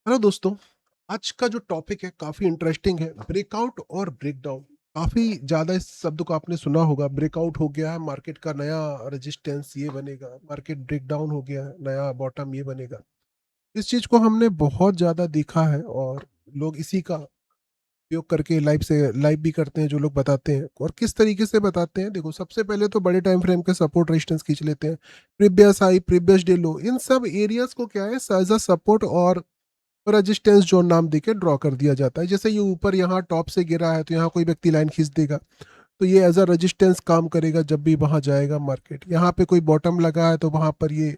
Hello दोस्तों। आज का जो टॉपिक है काफ़ी इंटरेस्टिंग है, ब्रेकआउट और ब्रेकडाउन। काफ़ी ज़्यादा इस शब्द को आपने सुना होगा। ब्रेकआउट हो गया है, मार्केट का नया रेजिस्टेंस ये बनेगा, मार्केट ब्रेकडाउन हो गया है, नया बॉटम ये बनेगा। इस चीज़ को हमने बहुत ज़्यादा देखा है और लोग इसी का उपयोग करके लाइव भी करते हैं। जो लोग बताते हैं और किस तरीके से बताते हैं, देखो सबसे पहले तो बड़े टाइम फ्रेम के सपोर्ट रेजिस्टेंस खींच लेते हैं, previous high previous day low, इन सब एरियाज को क्या है एज अ सपोर्ट और रेजिस्टेंस जोन नाम देके ड्रॉ कर दिया जाता है। जैसे ये ऊपर यहाँ टॉप से गिरा है तो यहाँ कोई व्यक्ति लाइन खींच देगा, तो ये एज अ रेजिस्टेंस काम करेगा। जब भी वहां जाएगा मार्केट, यहाँ पे कोई बॉटम लगा है तो वहां पर ये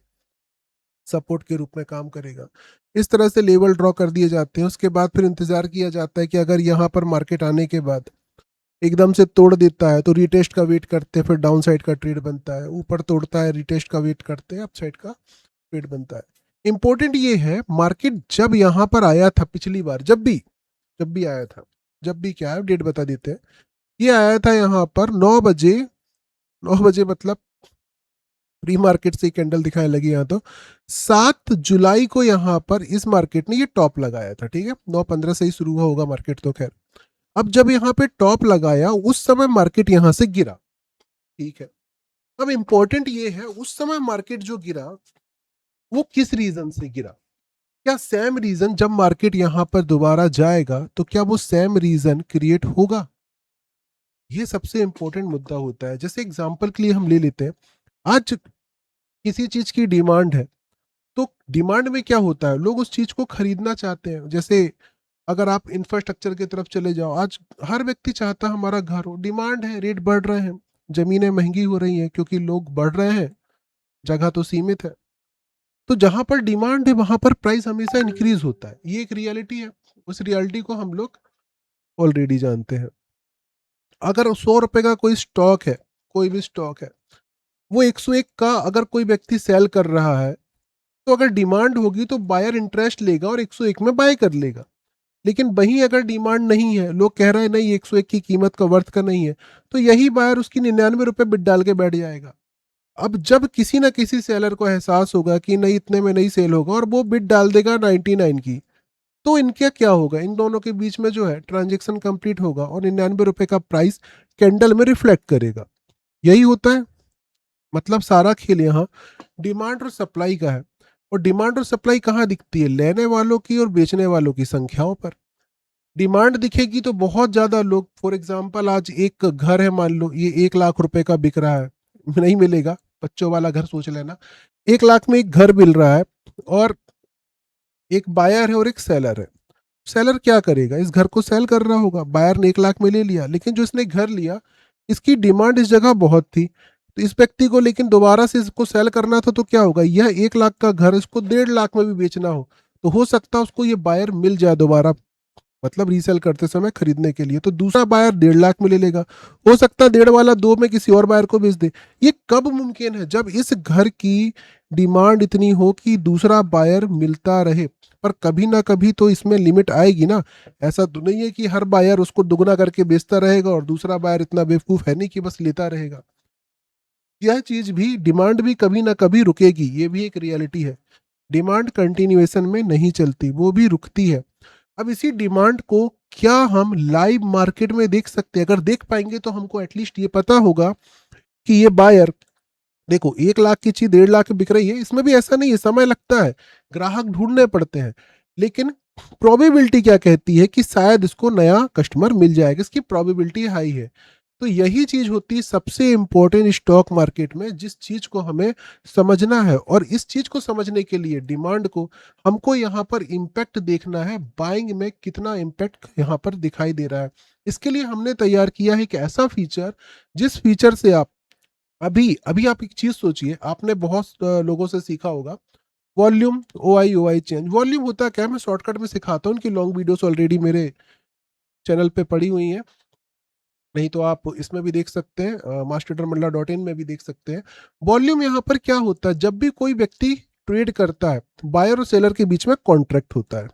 सपोर्ट के रूप में काम करेगा। इस तरह से लेवल ड्रॉ कर दिए जाते हैं। उसके बाद फिर इंतजार किया जाता है कि अगर यहाँ पर मार्केट आने के बाद एकदम से तोड़ देता है तो रीटेस्ट का वेट करते हैं, फिर डाउन साइड का ट्रेड बनता है। ऊपर तोड़ता है, रीटेस्ट का वेट करते हैं, अप साइड का ट्रेड बनता है। इंपॉर्टेंट ये है, मार्केट जब यहाँ पर आया था पिछली बार, जब भी आया था, जब भी क्या है डेट बता देते हैं। ये आया था यहाँ पर 9 बजे, 9 बजे मतलब प्री मार्केट से कैंडल दिखाने लगी यहाँ तो 7 जुलाई को यहाँ पर इस मार्केट ने ये टॉप लगाया था। ठीक है, 9:15 से ही शुरू हुआ होगा मार्केट तो खैर। अब जब यहाँ पे टॉप लगाया उस समय मार्केट यहाँ से गिरा। ठीक है, अब इंपॉर्टेंट ये है उस समय मार्केट जो गिरा वो किस रीजन से गिरा। क्या सेम रीजन जब मार्केट यहां पर दोबारा जाएगा तो क्या वो सेम रीजन क्रिएट होगा? ये सबसे इंपॉर्टेंट मुद्दा होता है। जैसे एग्जांपल के लिए हम ले लेते हैं, आज किसी चीज की डिमांड है तो डिमांड में क्या होता है, लोग उस चीज को खरीदना चाहते हैं। जैसे अगर आप इंफ्रास्ट्रक्चर की तरफ चले जाओ, आज हर व्यक्ति चाहता है हमारा घर हो, डिमांड है, रेट बढ़ रहे हैं, जमीनें महंगी हो रही हैं क्योंकि लोग बढ़ रहे हैं, जगह तो सीमित है। तो जहां पर डिमांड है वहां पर प्राइस हमेशा इंक्रीज होता है। ये एक रियलिटी है, उस रियलिटी को हम लोग ऑलरेडी जानते हैं। अगर 100 रुपए का कोई स्टॉक है, कोई भी स्टॉक है, वो 101 का अगर कोई व्यक्ति सेल कर रहा है, तो अगर डिमांड होगी तो बायर इंटरेस्ट लेगा और 101 में बाय कर लेगा। लेकिन वहीं अगर डिमांड नहीं है, लोग कह रहे हैं नहीं 101 की कीमत का वर्थ का नहीं है, तो यही बायर उसकी 99 रुपए बिड डाल के बैठ जाएगा। अब जब किसी ना किसी सेलर को एहसास होगा कि नहीं इतने में नहीं सेल होगा और वो बिड डाल देगा 99 की, तो इनका क्या होगा, इन दोनों के बीच में जो है ट्रांजेक्शन कंप्लीट होगा और 99 रुपए का प्राइस कैंडल में रिफ्लेक्ट करेगा। यही होता है। मतलब सारा खेल यहाँ डिमांड और सप्लाई का है। और डिमांड और सप्लाई कहाँ दिखती है, लेने वालों की और बेचने वालों की संख्याओं पर। डिमांड दिखेगी तो बहुत ज्यादा लोग, फॉर एग्जाम्पल आज एक घर है, मान लो ये 1 लाख रुपए का बिक रहा है, नहीं मिलेगा, बच्चों वाला घर सोच लेना। 1 लाख में एक घर मिल रहा है और एक बायर है और एक सेलर है। सेलर क्या करेगा, इस घर को सेल कर रहा होगा। बायर ने 1 लाख में ले लिया, लेकिन जो इसने घर लिया इसकी डिमांड इस जगह बहुत थी, तो इस व्यक्ति को लेकिन दोबारा से इसको सेल करना था। तो क्या होगा, यह 1 लाख का घर इसको 1.5 लाख में भी बेचना हो तो हो सकता है उसको ये बायर मिल जाए दोबारा, मतलब रीसेल करते समय खरीदने के लिए, तो दूसरा बायर 1.5 लाख में ले लेगा। हो सकता है 1.5 वाला 2 में किसी और बायर को बेच दे। ये कब मुमकिन है, जब इस घर की डिमांड इतनी हो कि दूसरा बायर मिलता रहे। पर कभी ना कभी तो इसमें लिमिट आएगी ना। ऐसा तो नहीं है कि हर बायर उसको दुगना करके बेचता रहेगा और दूसरा बायर इतना बेवकूफ है नहीं कि बस लेता रहेगा। यह चीज भी, डिमांड भी कभी ना कभी रुकेगी, ये भी एक रियलिटी है। डिमांड कंटिन्यूएशन में नहीं चलती, वो भी रुकती है। अब इसी डिमांड को क्या हम लाइव मार्केट में देख सकते हैं? अगर देख पाएंगे तो हमको एटलीस्ट ये पता होगा कि ये बायर, देखो 1 लाख की चीज 1.5 लाख की बिक रही है, इसमें भी ऐसा नहीं है, समय लगता है, ग्राहक ढूंढने पड़ते हैं। लेकिन प्रोबेबिलिटी क्या कहती है कि शायद इसको नया कस्टमर मिल जाएगा, इसकी प्रोबेबिलिटी हाई है। तो यही चीज होती है सबसे इंपॉर्टेंट स्टॉक मार्केट में, जिस चीज को हमें समझना है। और इस चीज को समझने के लिए डिमांड को हमको यहाँ पर इम्पैक्ट देखना है, बाइंग में कितना इम्पैक्ट यहाँ पर दिखाई दे रहा है। इसके लिए हमने तैयार किया है एक ऐसा फीचर, जिस फीचर से आप अभी अभी आप एक चीज सोचिए, आपने बहुत लोगों से सीखा होगा volume, O I change. Volume होता क्या है, मैं शॉर्टकट में सिखाता हूँ, उनकी लॉन्ग वीडियोस ऑलरेडी मेरे चैनल पे पड़ी हुई हैं, नहीं तो आप इसमें भी देख सकते हैं, masterdarmalla.in में भी देख सकते हैं। वॉल्यूम यहाँ पर क्या होता है, जब भी कोई व्यक्ति ट्रेड करता है, बायर और सेलर के बीच में कॉन्ट्रैक्ट होता है।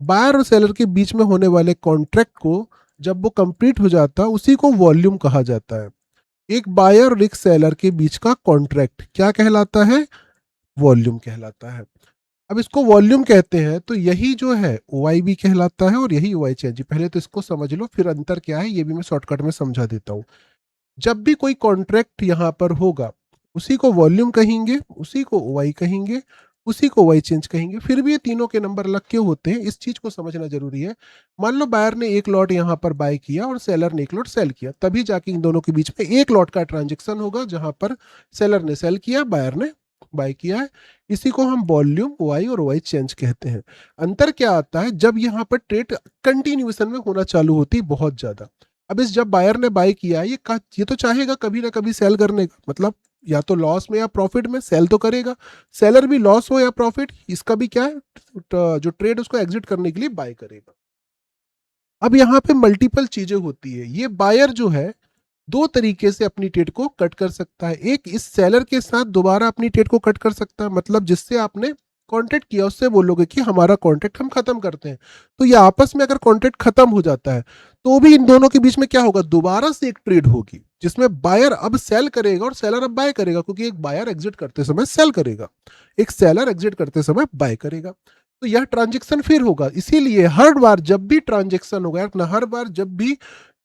बायर और सेलर के बीच में होने वाले कॉन्ट्रैक्ट को जब वो कंप्लीट हो जाता है उसी को वॉल्यूम कहा जाता है। एक बायर और एक सेलर के बीच का कॉन्ट्रैक्ट क्या कहलाता है, वॉल्यूम कहलाता है। अब इसको वॉल्यूम कहते हैं, तो यही जो है OI भी कहलाता है और यही OI चेंज। पहले तो इसको समझ लो, फिर अंतर क्या है ये भी मैं शॉर्टकट में समझा देता हूँ। जब भी कोई कॉन्ट्रैक्ट यहाँ पर होगा, उसी को वॉल्यूम कहेंगे, उसी को OI कहेंगे, उसी को OI चेंज कहेंगे। फिर भी ये तीनों के नंबर अलग क्यों होते हैं, इस चीज को समझना जरूरी है। मान लो बायर ने एक लॉट यहाँ पर बाय किया और सेलर ने एक लॉट सेल किया, तभी जाके इन दोनों के बीच में एक लॉट का ट्रांजेक्शन होगा, जहां पर सेलर ने सेल किया, बायर ने बाय किया है। इसी को हम वॉल्यूम OI और OI चेंज कहते हैं। अंतर क्या आता है, जब यहाँ पर ट्रेड कंटिन्यूएशन में होना चालू होती है बहुत ज्यादा। अब इस जब बायर ने बाय किया, ये तो चाहेगा कभी ना कभी सेल करने का, मतलब या तो लॉस में या प्रॉफिट में सेल तो करेगा। सेलर भी लॉस हो या प्रॉफिट, इसका भी क्या है, जो ट्रेड उसको एग्जिट करने के लिए बाय करेगा। अब यहाँ पे मल्टीपल चीजें होती है। ये बायर जो है दो तरीके से अपनी ट्रेड को कट कर सकता है। एक, इस सेलर के साथ दोबारा अपनी ट्रेड को कट कर सकता है, मतलब जिससे आपने कॉन्ट्रैक्ट किया उससे बोलोगे कि हमारा कॉन्ट्रैक्ट हम खत्म करते हैं। तो ये आपस में अगर कॉन्ट्रैक्ट खत्म हो जाता है, तो भी इन दोनों के बीच में क्या होगा, दोबारा से एक ट्रेड होगी जिसमें बायर अब सेल करेगा और सेलर अब बाय करेगा, क्योंकि एक बायर एग्जिट करते समय सेल करेगा, एक सेलर एग्जिट करते समय बाय करेगा। तो यह ट्रांजेक्शन फिर होगा। इसीलिए हर बार जब भी ट्रांजेक्शन होगा ना, हर बार जब भी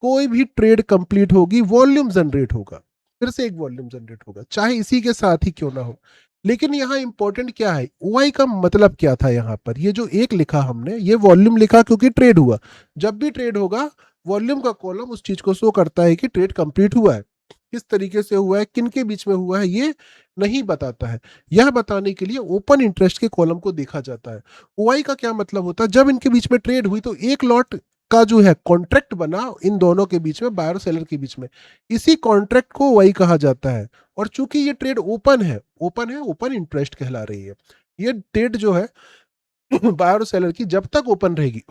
कोई भी ट्रेड कंप्लीट होगी, वॉल्यूम जनरेट होगा, फिर से एक वॉल्यूम जनरेट होगा, चाहे इसी के साथ ही क्यों ना हो। लेकिन यहाँ इंपॉर्टेंट क्या है, OI का मतलब क्या था यहाँ पर, ये जो एक लिखा हमने, ये वॉल्यूम लिखा क्योंकि ट्रेड हुआ। जब भी ट्रेड होगा, वॉल्यूम का कॉलम उस चीज को शो करता है कि ट्रेड कंप्लीट हुआ है। किस तरीके से हुआ है, किन के बीच में हुआ है, ये नहीं बताता है। यह बताने के लिए ओपन इंटरेस्ट के कॉलम को देखा जाता है। OI का क्या मतलब होता है, जब इनके बीच में ट्रेड हुई तो एक लॉट का जो है कॉन्ट्रैक्ट बना इन दोनों के बीच में, बायर और सेलर के बीच में, इसी कॉन्ट्रैक्ट को OI कहा जाता है। और चूंकि ये ट्रेड ओपन इंटरेस्ट कहला रही है। ये ट्रेड जो है बायर और सेलर की जब तक ओपन रहेगी,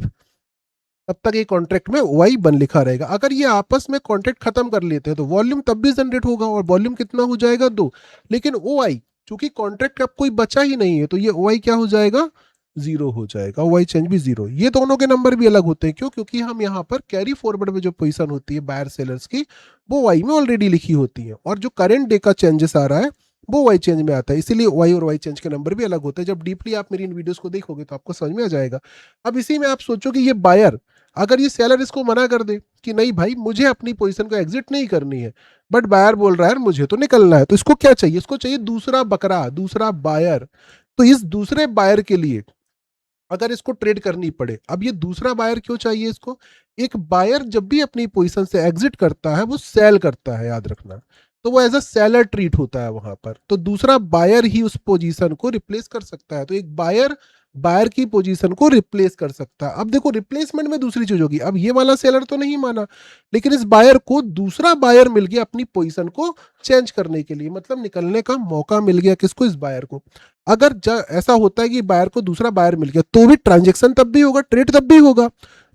तब तक ये कॉन्ट्रैक्ट में OI बन लिखा रहेगा। अगर ये आपस में कॉन्ट्रैक्ट खत्म कर लेते हैं तो वॉल्यूम तब भी जनरेट होगा, और वॉल्यूम कितना हो जाएगा, 2। लेकिन OI, चूंकि कॉन्ट्रैक्ट अब कोई बचा ही नहीं है, तो ये OI क्या हो जाएगा, 0 हो जाएगा। OI चेंज भी 0। ये दोनों के नंबर भी अलग होते हैं, क्यों, क्योंकि हम यहाँ पर कैरी फॉरवर्ड में जो पोजीशन होती है बायर सेलर्स की, वो OI में ऑलरेडी लिखी होती है, और जो करंट डे का चेंजेस आ रहा है वो OI चेंज में आता है। इसीलिए OI और OI चेंज के नंबर भी अलग होते हैं। जब डीपली आप मेरी इन वीडियोस को देखोगे तो आपको समझ में आ जाएगा। अब इसी में आप सोचो कि ये बायर, अगर ये सेलर इसको मना कर दे कि नहीं भाई मुझे अपनी पोजीशन को एग्जिट नहीं करनी है, बट बायर बोल रहा है मुझे तो निकलना है, तो इसको क्या चाहिए, इसको चाहिए दूसरा बकरा, दूसरा बायर। तो इस दूसरे बायर के लिए अगर इसको ट्रेड करनी पड़े, अब ये दूसरा बायर क्यों चाहिए इसको, एक बायर जब भी अपनी पोजीशन से एग्जिट करता है वो सेल करता है, याद रखना। तो वो एज अ सेलर ट्रीट होता है वहां पर, तो दूसरा बायर ही उस पोजीशन को रिप्लेस कर सकता है। तो एक बायर बायर की पोजीशन को रिप्लेस कर सकता है। अब देखो रिप्लेसमेंट में दूसरी चीज होगी, अब ये वाला सेलर तो नहीं माना, लेकिन इस बायर को दूसरा बायर मिल गया अपनी पोजीशन को चेंज करने के लिए, मतलब निकलने का मौका मिल गया किसको, इस बायर को। अगर ऐसा होता है कि बायर को दूसरा बायर मिल गया, तो भी ट्रांजेक्शन तब भी होगा, ट्रेड तब भी होगा,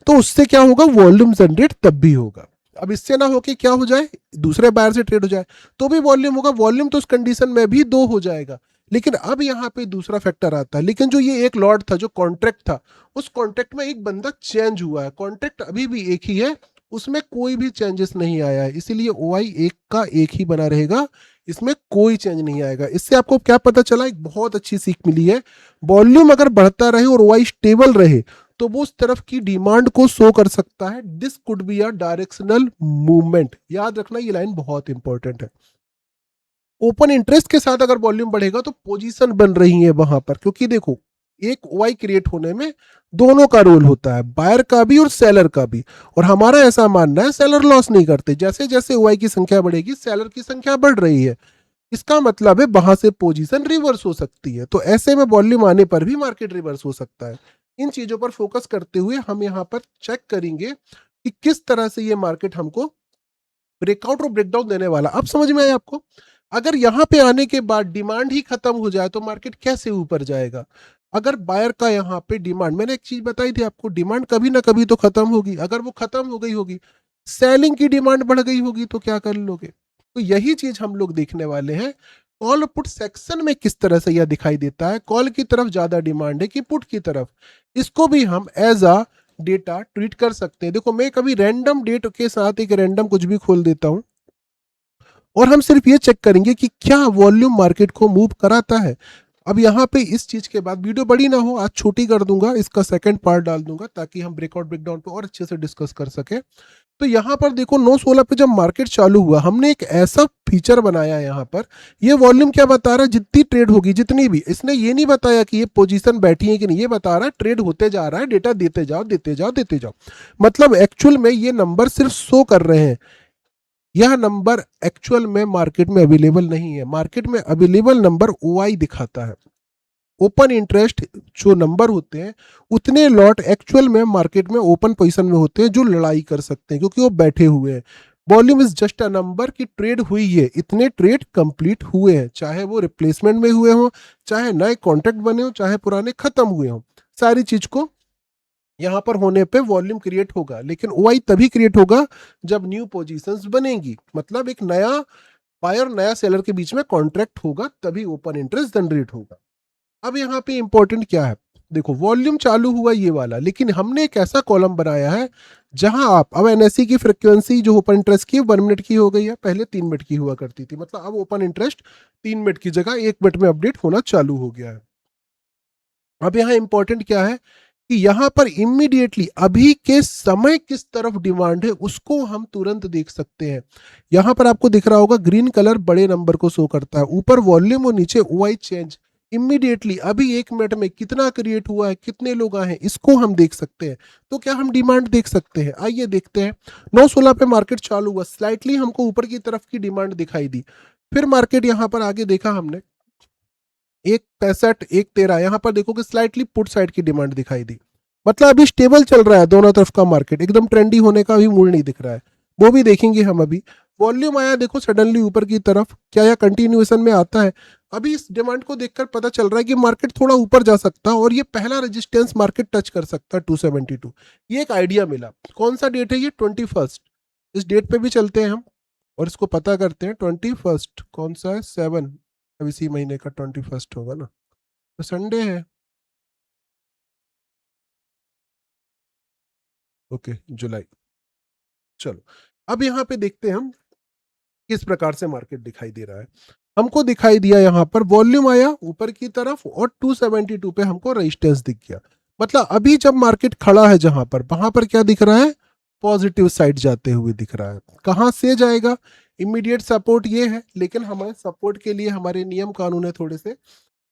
तो उससे क्या होगा, वॉल्यूम जनरेट तब भी होगा। अब इससे ना हो कि क्या हो जाए, दूसरे बायर से ट्रेड हो जाए, तो भी वॉल्यूम होगा, वॉल्यूम तो उस कंडीशन में भी 2 हो जाएगा। लेकिन अब यहाँ पे दूसरा फैक्टर आता है, लेकिन जो ये एक लॉट था, जो कॉन्ट्रैक्ट था, उस कॉन्ट्रैक्ट में एक बंदा चेंज हुआ है, कॉन्ट्रैक्ट अभी भी एक ही है, उसमें कोई भी चेंजेस नहीं आया है, इसीलिए OI एक का एक ही बना रहेगा, इसमें कोई चेंज नहीं आएगा। इससे आपको क्या पता चला, एक बहुत अच्छी सीख मिली है, वॉल्यूम अगर बढ़ता रहे और OI स्टेबल रहे, तो वो उस तरफ की डिमांड को शो कर सकता है। This could be a directional movement, याद रखना ये लाइन बहुत इंपॉर्टेंट है। ओपन इंटरेस्ट के साथ अगर वॉल्यूम बढ़ेगा तो पोजीशन बन रही है वहां पर, क्योंकि देखो एक OI क्रिएट होने में दोनों का रोल होता है, बायर का भी और सेलर का भी। और हमारा ऐसा मानना है सेलर लॉस नहीं करते, जैसे जैसे OI की संख्या बढ़ेगी सेलर की संख्या बढ़ रही है, इसका मतलब है वहां से पोजीशन रिवर्स हो सकती है। तो ऐसे में वॉल्यूम आने पर भी मार्केट रिवर्स हो सकता है। इन चीजों पर फोकस करते हुए हम यहाँ पर चेक करेंगे कि किस तरह से ये मार्केट हमको ब्रेकआउट और ब्रेकडाउन देने वाला। अब समझ में आया आपको, अगर यहाँ पे आने के बाद डिमांड ही खत्म हो जाए तो मार्केट कैसे ऊपर जाएगा। अगर बायर का यहाँ पे डिमांड, मैंने एक चीज बताई थी आपको, डिमांड कभी ना कभी तो खत्म होगी, अगर वो खत्म हो गई होगी, सेलिंग की डिमांड बढ़ गई होगी, तो क्या कर लोगे। तो यही चीज हम लोग देखने वाले हैं। कॉल पुट सेक्शन में किस तरह से यह दिखाई देता है, कॉल की तरफ ज्यादा डिमांड है कि पुट की तरफ, इसको भी हम एज अ डेटा ट्रीट कर सकते हैं। देखो मैं कभी रैंडम डेट के साथ एक रैंडम कुछ भी खोल देता हूं, और हम सिर्फ ये चेक करेंगे कि क्या वॉल्यूम मार्केट को मूव कराता है। अब यहाँ पे इस चीज के बाद वीडियो बड़ी ना हो, आज छोटी कर दूंगा, इसका सेकंड पार्ट डाल दूंगा ताकि हम ब्रेकआउट ब्रेकडाउन पे और अच्छे से डिस्कस कर सके। तो यहाँ पर देखो 9:16 पे जब मार्केट चालू हुआ, हमने एक ऐसा फीचर बनाया यहाँ पर। ये वॉल्यूम क्या बता रहा है, जितनी ट्रेड होगी, जितनी भी, इसने ये नहीं बताया कि ये पोजीशन बैठी है कि नहीं, ये बता रहा है ट्रेड होते जा रहा है, डेटा देते जाओ देते जाओ देते जाओ। मतलब एक्चुअल में ये नंबर सिर्फ शो कर रहे हैं, यह नंबर एक्चुअल में मार्केट में अवेलेबल नहीं है। मार्केट में अवेलेबल नंबर ओआई दिखाता है, ओपन इंटरेस्ट जो नंबर होते हैं, उतने लॉट एक्चुअल में मार्केट में ओपन पोजीशन में होते हैं जो लड़ाई कर सकते हैं, क्योंकि वो बैठे हुए हैं। Volume is just a number की ट्रेड हुई है, इतने ट्रेड कंप्लीट हुए हैं, चाहे वो रिप्लेसमेंट में हुए हों, चाहे नए कॉन्ट्रैक्ट बने हो, चाहे पुराने खत्म हुए हों, सारी चीज को यहाँ पर होने पे वॉल्यूम क्रिएट होगा। लेकिन ओआई तभी क्रिएट होगा जब न्यू पोजीशंस बनेगी, मतलब एक नया बायर नया सेलर के बीच में कॉन्ट्रैक्ट होगा, तभी ओपन इंटरेस्ट जनरेट होगा। अब यहाँ पे इंपॉर्टेंट क्या है, देखो वॉल्यूम चालू हुआ ये वाला, लेकिन हमने एक ऐसा कॉलम बनाया है जहां आप, अब एनएससी की फ्रीक्वेंसी जो ओपन इंटरेस्ट की 1 मिनट की हो गई है, पहले 3 मिनट की हुआ करती थी, मतलब अब ओपन इंटरेस्ट 3 मिनट की जगह 1 मिनट में अपडेट होना चालू हो गया है। अब यहाँ इंपॉर्टेंट क्या है कि यहाँ पर इमीडिएटली अभी के समय किस तरफ डिमांड है उसको हम तुरंत देख सकते हैं। यहाँ पर आपको दिख रहा होगा ग्रीन कलर बड़े नंबर को शो करता है, ऊपर वॉल्यूम और नीचे ओआई चेंज। इमीडिएटली अभी 1 मिनट में कितना क्रिएट हुआ है, कितने लोग आए हैं, इसको हम देख सकते हैं। तो क्या हम डिमांड देख सकते हैं, आइए देखते हैं। 9:16 पे मार्केट चालू हुआ, स्लाइटली हमको ऊपर की तरफ की डिमांड दिखाई दी, फिर मार्केट यहाँ पर आगे देखा हमने 1:65 1:13, यहाँ पर देखो कि स्लाइटली पुट साइड की डिमांड दिखाई दी। मतलब अभी स्टेबल चल रहा है दोनों तरफ का मार्केट, एकदम ट्रेंडी होने का भी मूड नहीं दिख रहा है, वो भी देखेंगे हम अभी। वॉल्यूम आया देखो सडनली ऊपर की तरफ, क्या यह कंटिन्यूएशन में आता है? अभी इस डिमांड को देखकर पता चल रहा है कि मार्केट थोड़ा ऊपर जा सकता है और ये पहला रेजिस्टेंस मार्केट टच कर सकता है 272। ये एक आइडिया मिला। कौन सा डेट है ये? 21। इस डेट पे भी चलते हैं हम और इसको पता करते हैं। 21 कौन सा है? 7। अब इसी महीने का 21 होगा ना, तो संडे है। ओके, जुलाई। चलो, अब यहाँ पे देखते हैं हम किस प्रकार से मार्केट दिखाई दे रहा है। हमको दिखाई दिया यहाँ पर वॉल्यूम आया ऊपर की तरफ और 272 पे हमको रेजिस्टेंस दिख गया। मतलब अभी जब मार्केट खड़ा है जहां पर, वहां पर क्या दिख रहा है? पॉजिटिव साइड जाते हुए दिख रहा है। कहां से जाएगा? इमीडिएट सपोर्ट ये है, लेकिन हमारे सपोर्ट के लिए हमारे नियम कानून है थोड़े से।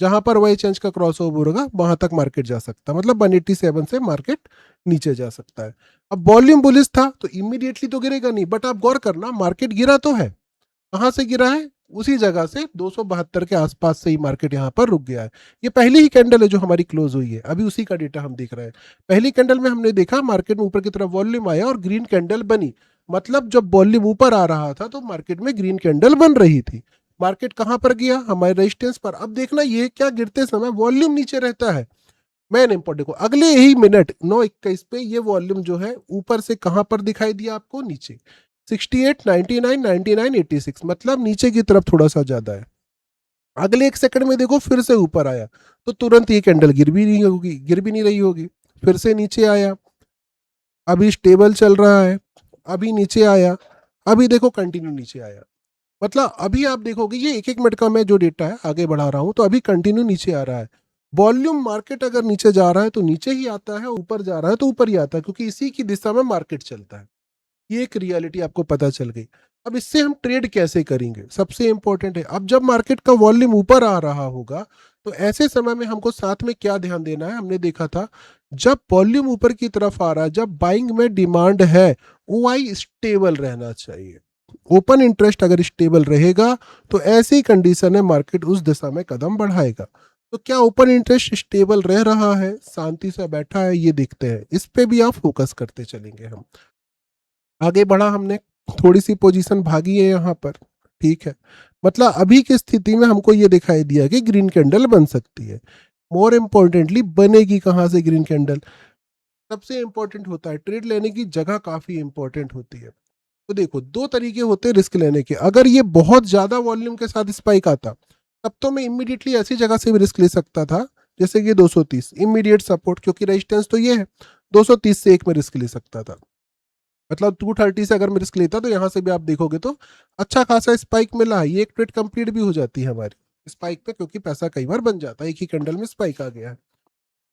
जहां पर वाई चेंज का क्रॉस ओवर होगा वहां तक मार्केट जा सकता है, मतलब 187 से मार्केट नीचे जा सकता है। अब वॉल्यूम बुलिश था तो इमीडिएटली तो गिरेगा नहीं, बट आप गौर करना मार्केट गिरा तो है। कहां से गिरा है? उसी जगह से 272 के आसपास से ही मार्केट यहां पर रुक गया है। ये पहली ही कैंडल है जो हमारी क्लोज हुई है, अभी उसी का डेटा हम देख रहे हैं। पहली कैंडल में हमने देखा मार्केट में ऊपर की तरफ वॉल्यूम आया और ग्रीन कैंडल बनी, मतलब जब वॉल्यूम ऊपर आ रहा था तो मार्केट में ग्रीन कैंडल बन रही थी। मार्केट कहां पर गया? हमारे रेजिस्टेंस पर। अब देखना ये क्या, गिरते समय वॉल्यूम नीचे रहता है। मेन इंपॉर्टेंट देखो, अगले ही मिनट 9:21 पे ये वॉल्यूम जो है ऊपर से कहां पर दिखाई दिया आपको? नीचे 68 99 99 86, मतलब नीचे की तरफ थोड़ा सा ज्यादा है। अगले 1 सेकंड में देखो फिर से ऊपर आया, तो तुरंत ये कैंडल गिर भी नहीं होगी, गिर भी नहीं रही होगी। फिर से नीचे आया, अभी स्टेबल चल रहा है, अभी नीचे आया, अभी देखो कंटिन्यू नीचे आया। मतलब अभी आप देखोगे ये 1 1 मिनट का मैं जो डेटा है आगे बढ़ा रहा हूं, तो अभी कंटिन्यू नीचे आ रहा है। वॉल्यूम मार्केट अगर नीचे जा रहा है तो नीचे ही आता है, ऊपर जा रहा है तो ऊपर ही आता है, क्योंकि इसी की दिशा में मार्केट चलता है। ये एक रियलिटी आपको पता चल गई। अब इससे हम ट्रेड कैसे करेंगे, सबसे इंपॉर्टेंट है। अब जब मार्केट का वॉल्यूम ऊपर आ रहा होगा तो ऐसे समय में हमको साथ में क्या ध्यान देना है? हमने देखा था जब वॉल्यूम ऊपर की तरफ आ रहा है, जब बाइंग में डिमांड है, ओआई स्टेबल रहना चाहिए। ओपन इंटरेस्ट अगर स्टेबल रहेगा तो ऐसी कंडीशन है मार्केट उस दिशा में कदम बढ़ाएगा। तो क्या ओपन इंटरेस्ट स्टेबल रह रहा है, शांति से बैठा है? ये देखते हैं, इस पे भी आप फोकस करते चलेंगे हम। आगे बढ़ा हमने, थोड़ी सी पोजीशन भागी है यहाँ पर, ठीक है। मतलब अभी की स्थिति में हमको ये दिखाई दिया कि ग्रीन कैंडल बन सकती है। मोर इम्पोर्टेंटली बनेगी कहाँ से ग्रीन कैंडल? सबसे इंपॉर्टेंट होता है ट्रेड लेने की जगह, काफी इंपॉर्टेंट होती है। तो देखो दो तरीके होते हैं रिस्क लेने के। अगर ये बहुत ज्यादा वॉल्यूम के साथ स्पाइक आता तब तो मैं इमीडिएटली ऐसी जगह से भी रिस्क ले सकता था, जैसे कि 230 इमीडिएट सपोर्ट, क्योंकि रेजिस्टेंस तो ये है। 230 से एक में रिस्क ले सकता था, मतलब 230 से अगर मैं रिस्क लेता तो यहाँ से भी आप देखोगे तो अच्छा खासा स्पाइक मिला है, ये एक ट्रेड कंप्लीट भी हो जाती है हमारी। स्पाइक पे, क्योंकि पैसा कई बार बन जाता है, एक ही कैंडल में स्पाइक आ गया है।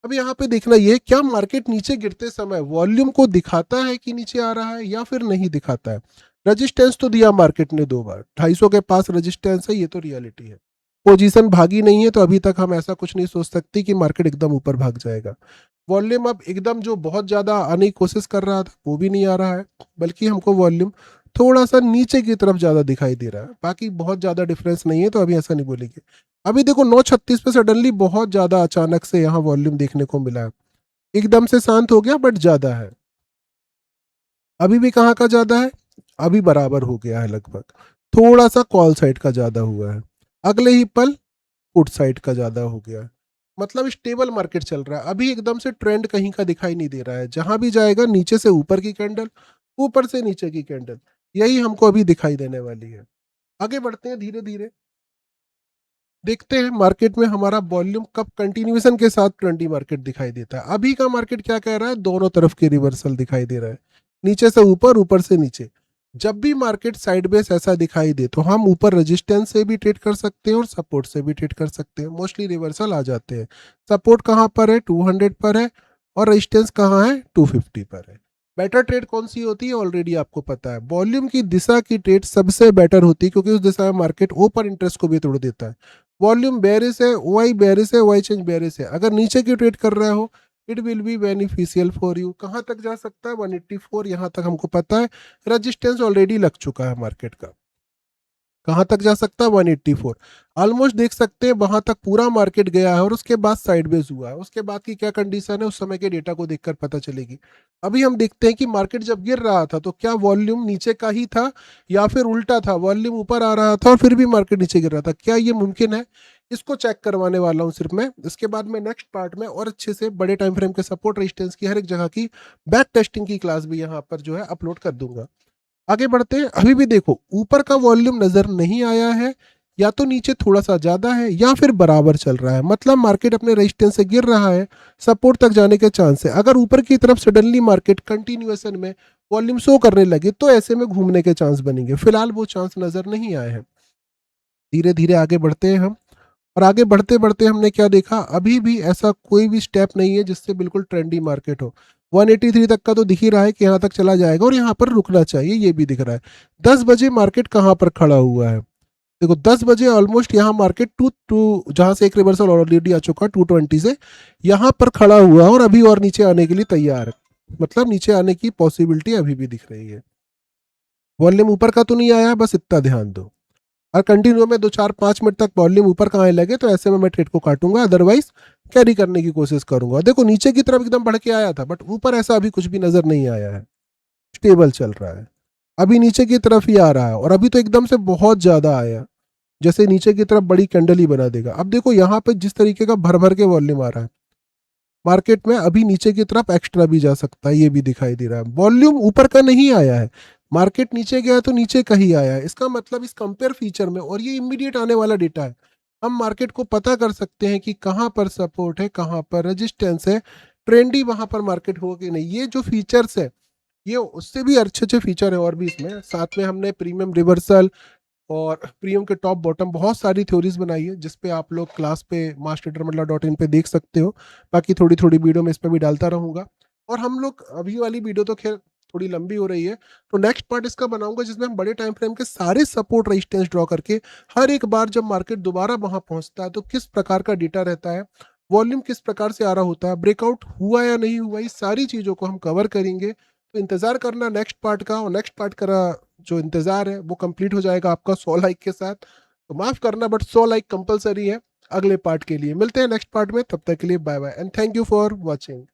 अब यहाँ पे देखना ये है, क्या मार्केट नीचे गिरते समय वॉल्यूम को दिखाता है कि नीचे आ रहा है या फिर नहीं दिखाता है। रजिस्टेंस तो दिया मार्केट ने 2 बार, 250 के पास रजिस्टेंस है, ये तो रियलिटी है। पोजीशन भागी नहीं है, तो अभी तक हम ऐसा कुछ नहीं सोच सकते कि मार्केट एकदम ऊपर भाग जाएगा। वॉल्यूम अब एकदम जो बहुत ज़्यादा आने की कोशिश कर रहा था वो भी नहीं आ रहा है, बल्कि हमको वॉल्यूम थोड़ा सा नीचे की तरफ ज़्यादा दिखाई दे रहा है, बाकी बहुत ज़्यादा डिफरेंस नहीं है, तो अभी ऐसा नहीं बोलेंगे। अभी देखो 9:36 पे सडनली बहुत ज़्यादा अचानक से यहाँ वॉल्यूम देखने को मिला है, एकदम से शांत हो गया बट ज़्यादा है। अभी भी कहाँ का ज़्यादा है, अभी बराबर हो गया है लगभग, थोड़ा सा कॉल साइड का ज़्यादा हुआ है, अगले ही पल पुट साइड का ज़्यादा हो गया है। मतलब स्टेबल मार्केट चल रहा है, अभी एकदम से ट्रेंड कहीं का दिखाई नहीं दे रहा है, जहां भी जाएगा नीचे से ऊपर की कैंडल, ऊपर से नीचे की कैंडल, यही हमको अभी दिखाई देने वाली है। आगे बढ़ते हैं धीरे धीरे, देखते हैं मार्केट में हमारा वॉल्यूम कब कंटिन्यूएशन के साथ ट्रेंडी मार्केट दिखाई देता है। अभी का मार्केट क्या कह रहा है, दोनों तरफ की रिवर्सल दिखाई दे रहा है, नीचे से ऊपर, ऊपर से नीचे। जब भी मार्केट साइडवेज ऐसा दिखाई दे तो हम ऊपर रेजिस्टेंस से भी ट्रेड कर सकते हैं और सपोर्ट से भी ट्रेड कर सकते हैं, मोस्टली रिवर्सल आ जाते हैं। सपोर्ट कहाँ पर है, 200 पर है, और रेजिस्टेंस कहाँ है, 250 पर है। बेटर ट्रेड कौन सी होती है ऑलरेडी आपको पता है, वॉल्यूम की दिशा की ट्रेड सबसे बेटर होती है, क्योंकि उस दिशा में मार्केट ओपन इंटरेस्ट को भी तोड़ देता है। वॉल्यूम बेरिस है, वाई बेरिस है, वाई चेंज बेरिस है, अगर नीचे की ट्रेड कर रहे हो it will be beneficial for you. कहाँ तक जा सकता है, 184 यहाँ तक हमको पता है, रजिस्टेंस ऑलरेडी लग चुका है मार्केट का। कहाँ तक जा सकता है, 184 ऑलमोस्ट देख सकते हैं, वहां तक पूरा मार्केट गया है और उसके बाद साइडवेज हुआ है। उसके बाद की क्या कंडीशन है उस समय के डेटा को देखकर पता चलेगी। अभी हम देखते हैं कि मार्केट जब गिर रहा था तो क्या वॉल्यूम नीचे का ही था या फिर उल्टा था, वॉल्यूम ऊपर आ रहा था और फिर भी मार्केट नीचे गिर रहा था, क्या ये मुमकिन है, इसको चेक करवाने वाला हूँ सिर्फ मैं। इसके बाद मैं नेक्स्ट पार्ट में और अच्छे से बड़े टाइम फ्रेम के सपोर्ट रेजिस्टेंस की हर एक जगह की बैक टेस्टिंग की क्लास भी यहाँ पर जो है अपलोड कर दूंगा। आगे बढ़ते हैं, अभी भी देखो ऊपर का वॉल्यूम नजर नहीं आया है, या तो नीचे थोड़ा सा ज्यादा है या फिर बराबर चल रहा है, मतलब मार्केट अपने रेजिस्टेंस से गिर रहा है, सपोर्ट तक जाने के चांस है। अगर ऊपर की तरफ सडनली मार्केट कंटिन्यूएशन में वॉल्यूम शो करने लगे तो ऐसे में घूमने के चांस बनेंगे, फिलहाल वो चांस नजर नहीं आए हैं। धीरे धीरे आगे बढ़ते हैं हम, और आगे बढ़ते बढ़ते हमने क्या देखा, अभी भी ऐसा कोई भी स्टेप नहीं है जिससे बिल्कुल ट्रेंडी मार्केट हो। 183 तक का तो दिख ही रहा है कि यहाँ तक चला जाएगा और यहाँ पर रुकना चाहिए, ये भी दिख रहा है। 10 बजे मार्केट कहाँ पर खड़ा हुआ है, देखो 10 बजे ऑलमोस्ट यहाँ मार्केट टू टू जहाँ से एक रिवर्सल ऑलरेडी आ चुका 220 से, यहाँ पर खड़ा हुआ है और अभी और नीचे आने के लिए तैयार है, मतलब नीचे आने की पॉसिबिलिटी अभी भी दिख रही है। वॉल्यूम ऊपर का तो नहीं आया, बस इतना ध्यान दो। और कंटिन्यू में 2 4 5 मिनट तक वॉल्यूम ऊपर का आने लगे तो ऐसे में मैं ट्रेड को काटूंगा, अदरवाइज कैरी करने की कोशिश करूंगा। देखो नीचे की तरफ एकदम बढ़ के आया था बट ऊपर ऐसा अभी कुछ भी नजर नहीं आया है, स्टेबल चल रहा है, अभी नीचे की तरफ ही आ रहा है। और अभी तो एकदम से बहुत ज्यादा आया, जैसे नीचे की तरफ बड़ी कैंडल ही बना देगा। अब देखो यहाँ पे जिस तरीके का भर भर के वॉल्यूम आ रहा है मार्केट में, अभी नीचे की तरफ एक्स्ट्रा भी जा सकता है, ये भी दिखाई दे रहा है। वॉल्यूम ऊपर का नहीं आया है, मार्केट नीचे गया तो नीचे का ही आया है। इसका मतलब इस कंपेयर फीचर में, और ये इमीडिएट आने वाला डेटा है, हम मार्केट को पता कर सकते हैं कि कहाँ पर सपोर्ट है, कहाँ पर रेजिस्टेंस है, ट्रेंडी वहां पर मार्केट हो कि नहीं। ये जो फीचर्स है ये उससे भी अच्छे अच्छे फीचर है और भी इसमें, साथ में हमने प्रीमियम रिवर्सल और प्रीमियम के टॉप बॉटम बहुत सारी थ्योरीज बनाई है, जिस पे आप लोग क्लास पे mastertradermalla.in पे देख सकते हो। बाकी थोड़ी थोड़ी वीडियो में इसमें भी डालता रहूंगा। और हम लोग अभी वाली वीडियो तो खैर थोड़ी लंबी हो रही है, तो नेक्स्ट पार्ट इसका बनाऊंगा जिसमें हम बड़े टाइम फ्रेम के सारे सपोर्ट रेजिस्टेंस ड्रॉ करके हर एक बार जब मार्केट दोबारा वहां पहुंचता है तो किस प्रकार का डेटा रहता है, वॉल्यूम किस प्रकार से आ रहा होता है, ब्रेकआउट हुआ या नहीं हुआ, इस सारी चीजों को हम कवर करेंगे। तो इंतजार करना नेक्स्ट पार्ट का, और नेक्स्ट पार्ट का जो इंतजार है वो कंप्लीट हो जाएगा आपका 100 लाइक के साथ। तो माफ करना बट 100 लाइक कंपलसरी है। अगले पार्ट के लिए मिलते हैं नेक्स्ट पार्ट में, तब तक के लिए bye bye and thank you for watching.